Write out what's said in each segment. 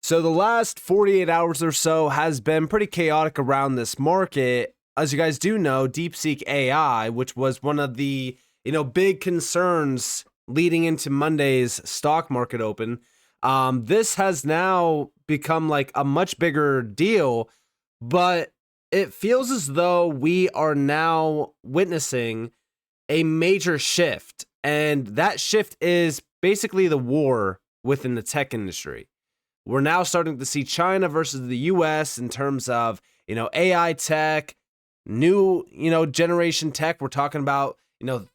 So the last 48 hours or so has been pretty chaotic around this market. As you guys do know, DeepSeek AI, which was one of the, big concerns leading into Monday's stock market open, this has now become like a much bigger deal, but it feels as though we are now witnessing a major shift. And that shift is basically the war within the tech industry. We're now starting to see China versus the US in terms of, AI tech, new, generation tech. We're talking about,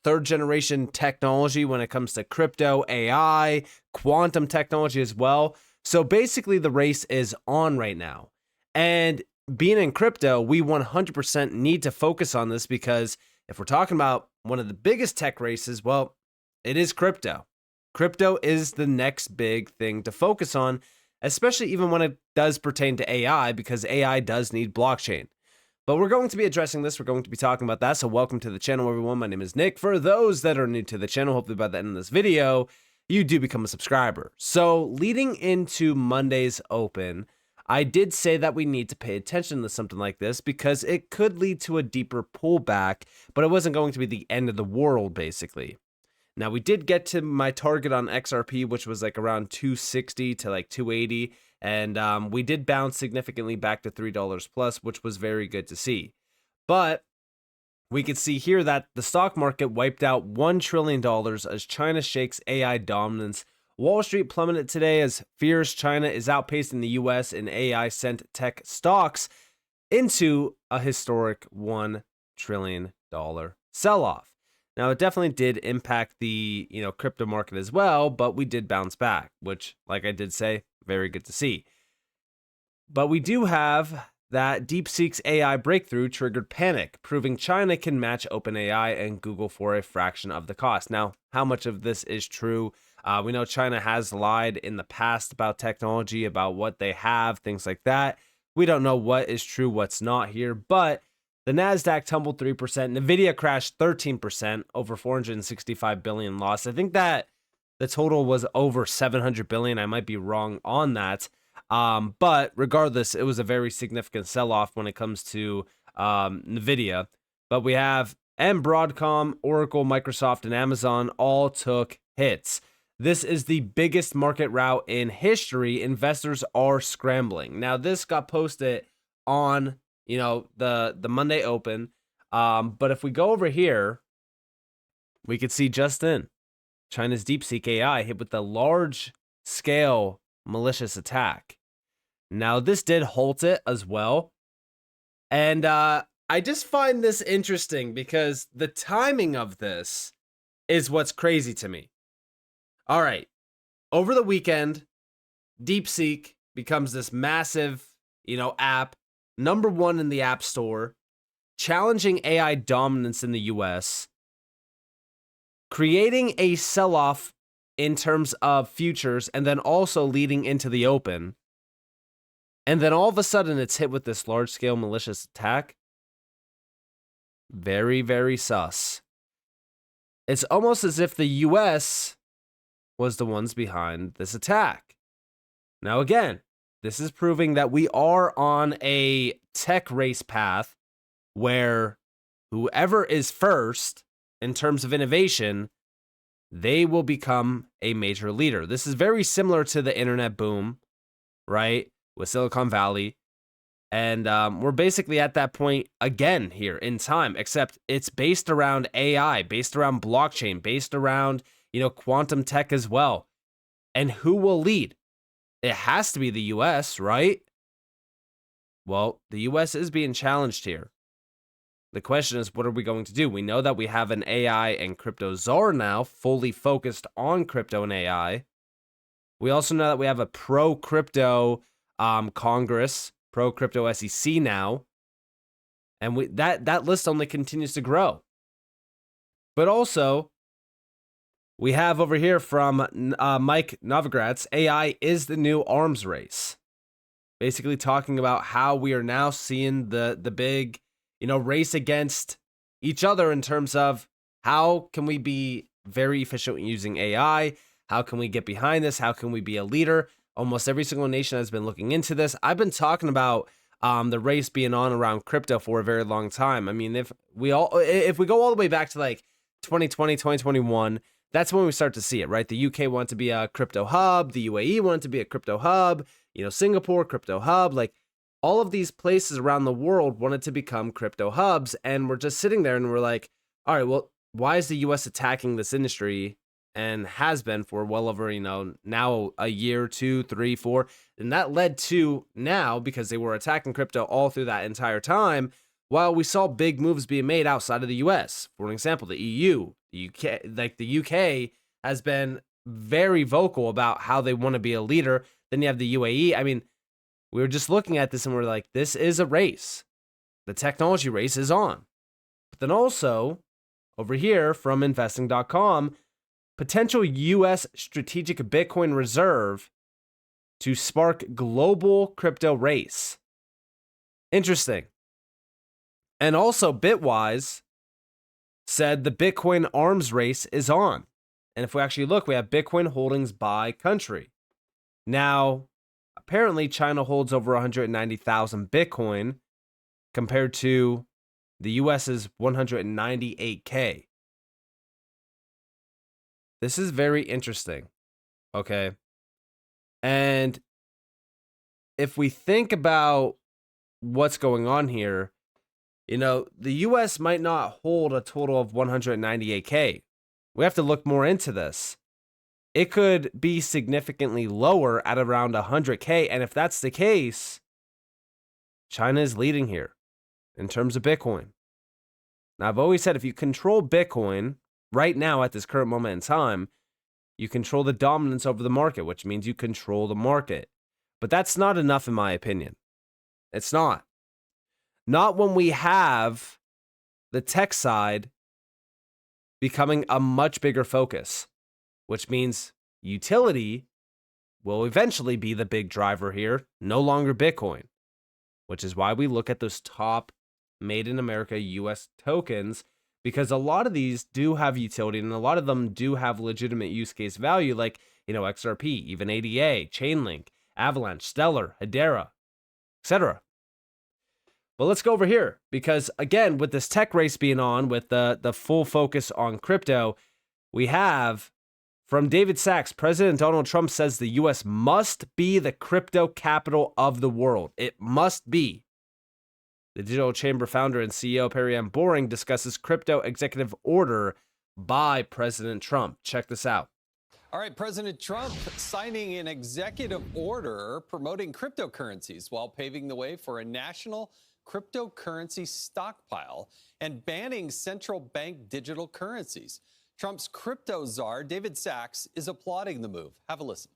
third generation technology when it comes to crypto, AI, quantum technology as well. So basically the race is on right now. And being in crypto, we 100% need to focus on this because if we're talking about one of the biggest tech races, well, it is crypto. Crypto is the next big thing to focus on, especially even when it does pertain to AI, because AI does need blockchain. But we're going to be addressing this. We're going to be talking about that. So welcome to the channel, everyone. My name is Nick. For those that are new to the channel, hopefully by the end of this video, you do become a subscriber. So leading into Monday's open, I did say that we need to pay attention to something like this because it could lead to a deeper pullback, but it wasn't going to be the end of the world, basically. Now, we did get to my target on XRP, which was like around 260 to like 280. And we did bounce significantly back to $3 plus, which was very good to see. But we could see here that the stock market wiped out $1 trillion as China shakes AI dominance. Wall Street plummeted today as fears China is outpacing the US in AI sent tech stocks into a historic $1 trillion sell-off. Now, it definitely did impact the, crypto market as well, but we did bounce back, which, like I did say, very good to see. But we do have that DeepSeek's AI breakthrough triggered panic, proving China can match OpenAI and Google for a fraction of the cost. Now, how much of this is true? We know China has lied in the past about technology, about what they have, things like that. We don't know what is true, what's not here, but the NASDAQ tumbled 3%. NVIDIA crashed 13%, over 465 billion loss. I think that the total was over 700 billion. I might be wrong on that. But regardless, it was a very significant sell-off when it comes to NVIDIA. But we have Broadcom, Oracle, Microsoft, and Amazon all took hits. This is the biggest market rout in history. Investors are scrambling. Now, this got posted on the Monday open. But if we go over here, we could see just in China's DeepSeek AI hit with a large-scale malicious attack. Now, this did halt it as well. And I just find this interesting because the timing of this is what's crazy to me. All right. Over the weekend, DeepSeek becomes this massive, app, #1 in the App Store, challenging AI dominance in the US, creating a sell-off in terms of futures, and then also leading into the open. And then all of a sudden, it's hit with this large-scale malicious attack. Very, very sus. It's almost as if the US was the ones behind this attack. Now, again, this is proving that we are on a tech race path where whoever is first in terms of innovation, they will become a major leader. This is very similar to the internet boom, right, with Silicon Valley. And we're basically at that point again here in time, except it's based around AI, based around blockchain, based around, quantum tech as well. And who will lead? It has to be the US, right? Well, the US is being challenged here. The question is, what are we going to do? We know that we have an AI and crypto czar now, fully focused on crypto and AI. We also know that we have a pro-crypto Congress, pro-crypto SEC now. And that list only continues to grow. But also, we have over here from Mike Novogratz, AI is the new arms race. Basically talking about how we are now seeing the big, race against each other in terms of how can we be very efficient using AI? How can we get behind this? How can we be a leader? Almost every single nation has been looking into this. I've been talking about the race being on around crypto for a very long time. I mean, if we go all the way back to like 2020, 2021, that's when we start to see it, right? The UK wanted to be a crypto hub, the UAE wanted to be a crypto hub, Singapore, crypto hub, like all of these places around the world wanted to become crypto hubs. And we're just sitting there and we're like, all right, well, why is the US attacking this industry? And has been for well over, now a year, 2, 3, 4. And that led to now, because they were attacking crypto all through that entire time, while we saw big moves being made outside of the US. For an example, the EU, the UK, like the UK has been very vocal about how they want to be a leader. Then you have the UAE. I mean, we were just looking at this and we're like, this is a race. The technology race is on. But then also, over here from investing.com, potential U.S. strategic Bitcoin reserve to spark global crypto race. Interesting. And also, Bitwise said the Bitcoin arms race is on. And if we actually look, we have Bitcoin holdings by country. Now, apparently, China holds over 190,000 Bitcoin compared to the US's 198K. This is very interesting, okay? And if we think about what's going on here, the US might not hold a total of 198K. We have to look more into this. It could be significantly lower at around 100K. And if that's the case, China is leading here in terms of Bitcoin. Now, I've always said if you control Bitcoin, right now, at this current moment in time, you control the dominance over the market, which means you control the market. But that's not enough, in my opinion. It's not. Not when we have the tech side becoming a much bigger focus, which means utility will eventually be the big driver here, no longer Bitcoin, which is why we look at those top made in America US tokens, because a lot of these do have utility and a lot of them do have legitimate use case value, like, XRP, even ADA, Chainlink, Avalanche, Stellar, Hedera, etc. But let's go over here, because again, with this tech race being on, with the full focus on crypto, we have from David Sachs, President Donald Trump says the US must be the crypto capital of the world. It must be. The Digital Chamber founder and CEO Perryn Boring discusses crypto executive order by President Trump. Check this out. All right, President Trump signing an executive order promoting cryptocurrencies while paving the way for a national cryptocurrency stockpile and banning central bank digital currencies. Trump's crypto czar, David Sachs, is applauding the move. Have a listen.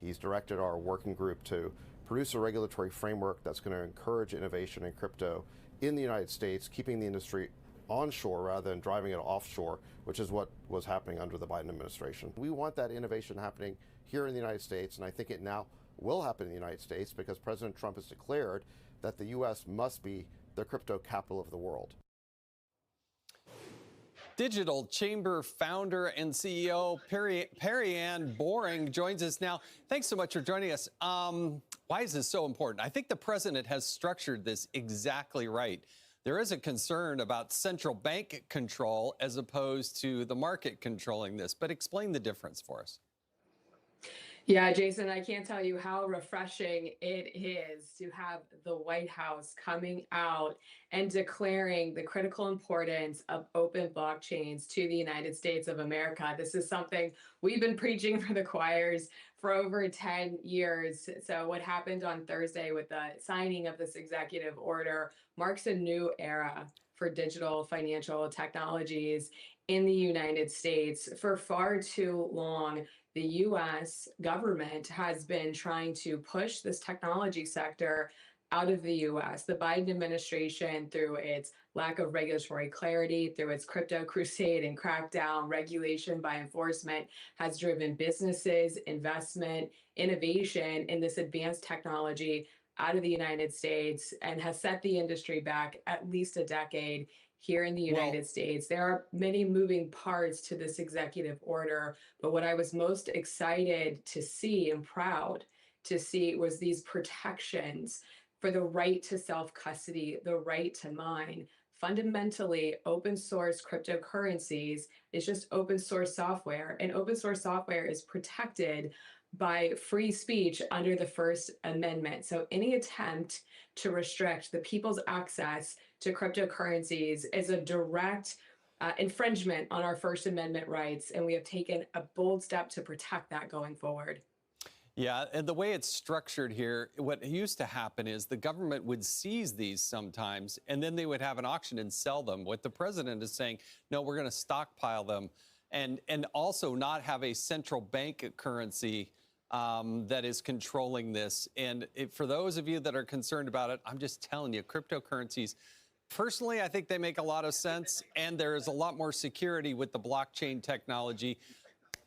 He's directed our working group to produce a regulatory framework that's going to encourage innovation in crypto in the United States, keeping the industry onshore rather than driving it offshore, which is what was happening under the Biden administration. We want that innovation happening here in the United States, and I think it now will happen in the United States because President Trump has declared that the U.S. must be the crypto capital of the world. Digital Chamber founder and CEO Perryn Boring joins us now. Thanks so much for joining us. Why is this so important? I think the president has structured this exactly right. There is a concern about central bank control as opposed to the market controlling this, but explain the difference for us. Yeah, Jason, I can't tell you how refreshing it is to have the White House coming out and declaring the critical importance of open blockchains to the United States of America. This is something we've been preaching for the choirs for over 10 years. So what happened on Thursday with the signing of this executive order marks a new era for digital financial technologies in the United States. For far too long, the US government has been trying to push this technology sector out of the US. The Biden administration, through its lack of regulatory clarity, through its crypto crusade and crackdown regulation by enforcement, has driven businesses, investment, innovation in this advanced technology out of the United States and has set the industry back at least a decade here in the United States. There are many moving parts to this executive order, but what I was most excited to see and proud to see was these protections for the right to self-custody, the right to mine. Fundamentally, open source cryptocurrencies is just open source software, and open source software is protected by free speech under the First Amendment. So any attempt to restrict the people's access to cryptocurrencies is a direct infringement on our First Amendment rights, and we have taken a bold step to protect that going forward. Yeah, and the way it's structured here, what used to happen is the government would seize these sometimes, and then they would have an auction and sell them. What the president is saying, no, we're going to stockpile them, and also not have a central bank currency that is controlling this. And for those of you that are concerned about it, I'm just telling you, cryptocurrencies, personally, I think they make a lot of sense, and there is a lot more security with the blockchain technology.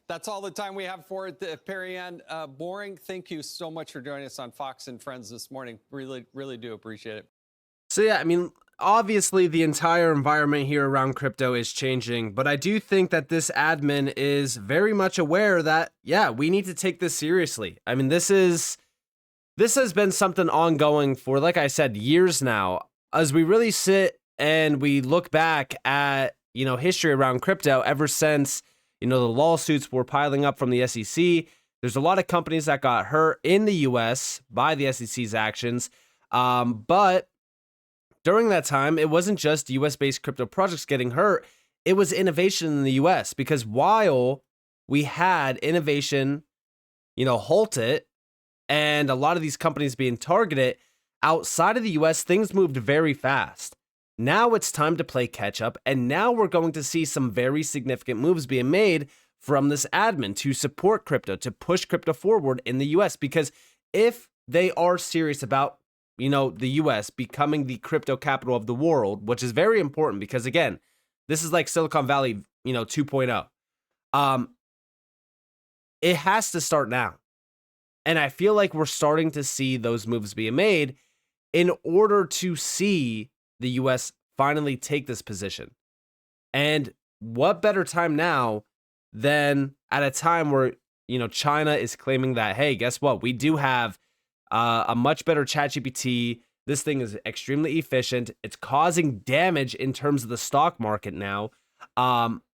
That's all the time we have for it. Perryn Boring, thank you so much for joining us on Fox and Friends this morning. Really, really do appreciate it. So yeah, I mean, obviously the entire environment here around crypto is changing, but I do think that this admin is very much aware that, yeah, we need to take this seriously. I mean, this has been something ongoing for, like I said, years now. As we really sit and we look back at, history around crypto ever since, the lawsuits were piling up from the SEC. There's a lot of companies that got hurt in the US by the SEC's actions. But during that time, it wasn't just US-based crypto projects getting hurt. It was innovation in the US, because while we had innovation, halted, and a lot of these companies being targeted outside of the US, things moved very fast. Now it's time to play catch up, and now we're going to see some very significant moves being made from this admin to support crypto, to push crypto forward in the US, because if they are serious about, the US becoming the crypto capital of the world, which is very important because, again, this is like Silicon Valley, 2.0. It has to start now. And I feel like we're starting to see those moves being made in order to see the US finally take this position. And what better time now than at a time where, China is claiming that, hey, guess what? We do have a much better ChatGPT. This thing is extremely efficient. It's causing damage in terms of the stock market now.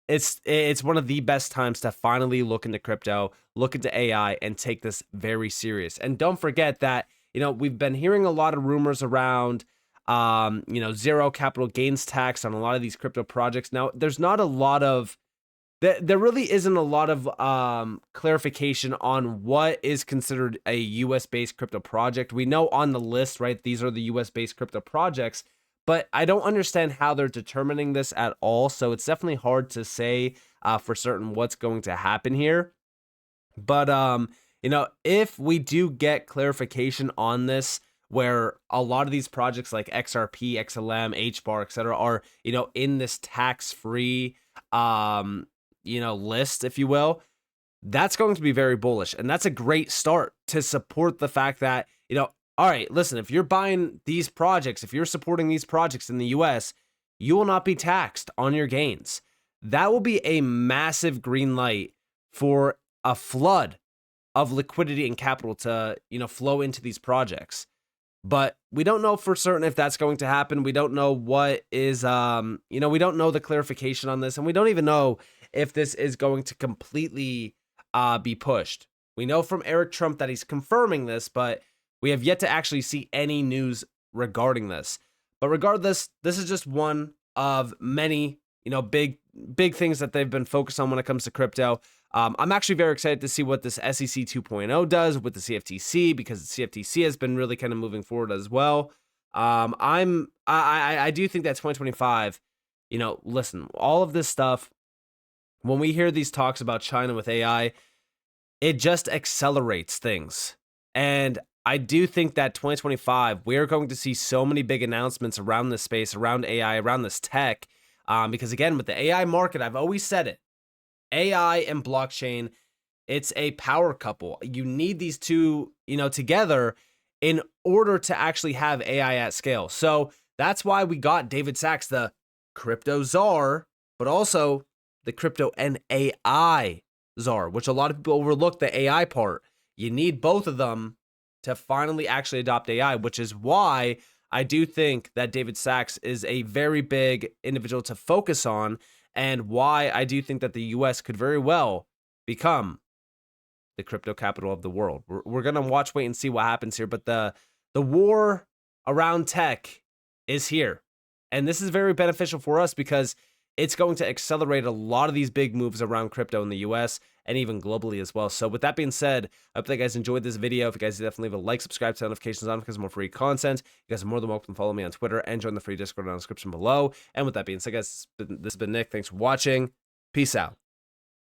It's one of the best times to finally look into crypto, look into AI, and take this very serious. And don't forget that, we've been hearing a lot of rumors around zero capital gains tax on a lot of these crypto projects. Now, there's not a lot of, there really isn't a lot of clarification on what is considered a US-based crypto project. We know on the list, right, these are the US-based crypto projects, but I don't understand how they're determining this at all. So it's definitely hard to say for certain what's going to happen here. But, if we do get clarification on this, where a lot of these projects like XRP, XLM, HBAR, etc., are, in this tax-free, list, if you will, that's going to be very bullish. And that's a great start to support the fact that, all right, listen, if you're buying these projects, if you're supporting these projects in the US, you will not be taxed on your gains. That will be a massive green light for a flood of liquidity and capital to, flow into these projects. But we don't know for certain if that's going to happen. We don't know what is, we don't know the clarification on this. And we don't even know if this is going to completely be pushed. We know from Eric Trump that he's confirming this, but we have yet to actually see any news regarding this. But regardless, this is just one of many, big things that they've been focused on when it comes to crypto. I'm actually very excited to see what this SEC 2.0 does with the CFTC, because the CFTC has been really kind of moving forward as well. I do think that 2025, listen, all of this stuff, when we hear these talks about China with AI, it just accelerates things. And I do think that 2025, we're going to see so many big announcements around this space, around AI, around this tech. Because again, with the AI market, I've always said it, AI and blockchain, it's a power couple. You need these two, together in order to actually have AI at scale. So that's why we got David Sachs, the crypto czar, but also the crypto and AI czar, which a lot of people overlook the AI part. You need both of them to finally actually adopt AI, which is why I do think that David Sachs is a very big individual to focus on, and why I do think that the US could very well become the crypto capital of the world. We're going to wait and see what happens here, but the war around tech is here. And this is very beneficial for us because it's going to accelerate a lot of these big moves around crypto in the US and even globally as well. So with that being said, I hope that you guys enjoyed this video. If you guys definitely leave a like, subscribe, turn notifications on because more free content. You guys are more than welcome to follow me on Twitter and join the free Discord in the description below. And with that being said, guys, this has been Nick. Thanks for watching. Peace out.